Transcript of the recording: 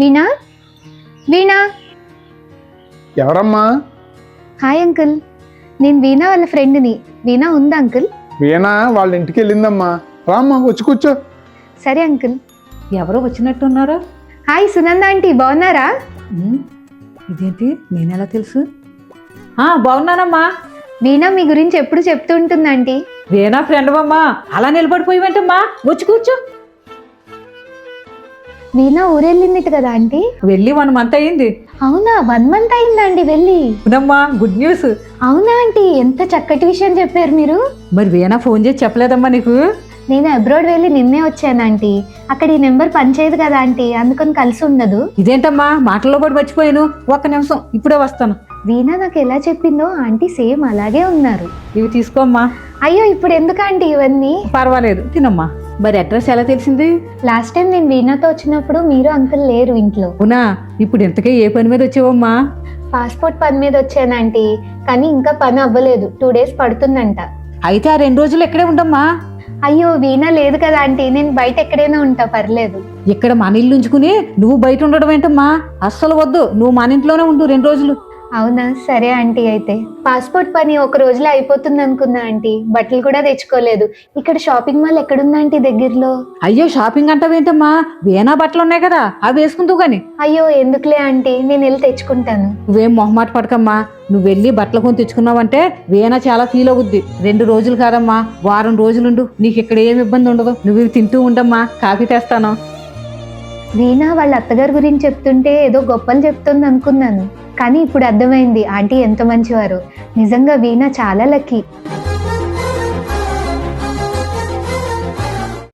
వీణా వీణా. ఎవరమ్మా? Hi uncle, నేను వీణా వాళ్ళ ఫ్రెండ్ని. వీణా ఉందా అంకుల్? వీణా వాళ్ళ ఇంటికి వెళ్ళిందమ్మా. రామ్మా, వచ్చి కూర్చో. సరే అంకుల్. ఎవరో వచ్చినట్టున్నారా? హాయ్ సునంద ఆంటీ, బాగున్నారా? ఇదేంటి, నేనెలా తెలుసు? బాగున్నానమ్మా. వీణా మీ గురించి ఎప్పుడు చెప్తూ ఉంటుంది ఆంటీ. వేనా ఫ్రెండ్ అమ్మా, అలా నిలబడిపోయివేంటమ్మా, వచ్చి కూర్చో. వీణా ఊరెళ్ళిందిట కదా ఆంటీ? వెళ్ళి 1 month అయ్యింది. అవునా, 1 month అయిందా అండి వెళ్ళి? అవునమ్మా, గుడ్ న్యూస్. అవునా ఆంటీ, ఎంత చక్కటి విషయం చెప్పారు మీరు. మరి వేనా ఫోన్ చేసి చెప్పలేదమ్మా నీకు? నేను అబ్రాడ్ వెళ్ళి నిన్నే వచ్చాను ఆంటీ. అక్కడ ఈ నెంబర్ పనిచేయదు కదా ఆంటీ, అందుకని కలిసి ఉండదు. ఇదేంటమ్మా, మాటల్లో పాటు మర్చిపోయాను. 1 నిమిషం, ఇప్పుడే వస్తాను. వీణా నాకు ఎలా చెప్పిందో ఆంటీ సేమ్ అలాగే ఉన్నారు. ఇవి తీసుకోమ్మా. అయ్యో, ఇప్పుడు ఎందుకు ఆంటీ ఇవన్నీ? పర్వాలేదు, తినమ్మా. మరి అడ్రస్ ఎలా తెలిసింది? లాస్ట్ టైం నేను వీణాతో వచ్చినప్పుడు మీరు అంకుల్ లేరు ఇంట్లో. అవునా, ఇప్పుడు ఇంతకే ఏ పని మీద వచ్చావమ్మా? పాస్పోర్ట్ పని మీద వచ్చాను ఆంటీ, కానీ ఇంకా పని అవ్వలేదు. 2 days పడుతుందంట. అయితే ఆ 2 రోజులు ఎక్కడే ఉండమ్మా. అయ్యో, వీణా లేదు కదా ఆంటీ, నేను బయట ఎక్కడైనా ఉంటా, పర్లేదు. ఇక్కడ మన ఇల్లు ఉంచుకుని నువ్వు బయట ఉండడం ఏంటమ్మా? అస్సలు వద్దు, నువ్వు మన ఇంట్లోనే ఉండు 2 రోజులు. అవునా, సరే ఆంటీ. అయితే పాస్పోర్ట్ పని 1 రోజులో అయిపోతుంది అనుకున్నా ఆంటీ. బట్టలు కూడా తెచ్చుకోలేదు. ఇక్కడ షాపింగ్ మాల్ ఎక్కడుందా ఆంటీ దగ్గరలో? అయ్యో, షాపింగ్ అంటావేంటమ్మా? వేనా బట్టలు ఉన్నాయి కదా, అవి వేసుకుంటూ గాని. అయ్యో, ఎందుకులే ఆంటీ, నేను వెళ్ళి తెచ్చుకుంటాను. నువ్వేం మొహమాట పడకమ్మా. నువ్వు వెళ్ళి బట్టలు కొని తెచ్చుకున్నావంటే వేనా చాలా ఫీల్ అవుద్ది. 2 రోజులు కాదమ్మా, వారం రోజులుండు. నీకు ఇక్కడ ఏమి ఇబ్బంది ఉండదు. నువ్వు ఇవి తింటూ ఉండమ్మా, కాఫీ తెస్తాను. వీణా వాళ్ళ అత్తగారి గురించి చెప్తుంటే ఏదో గొప్పలు చెప్తుంది అనుకున్నాను, కానీ ఇప్పుడు అర్థమైంది ఆంటీ ఎంత మంచివారు. నిజంగా వీణా చాలా లక్కీ.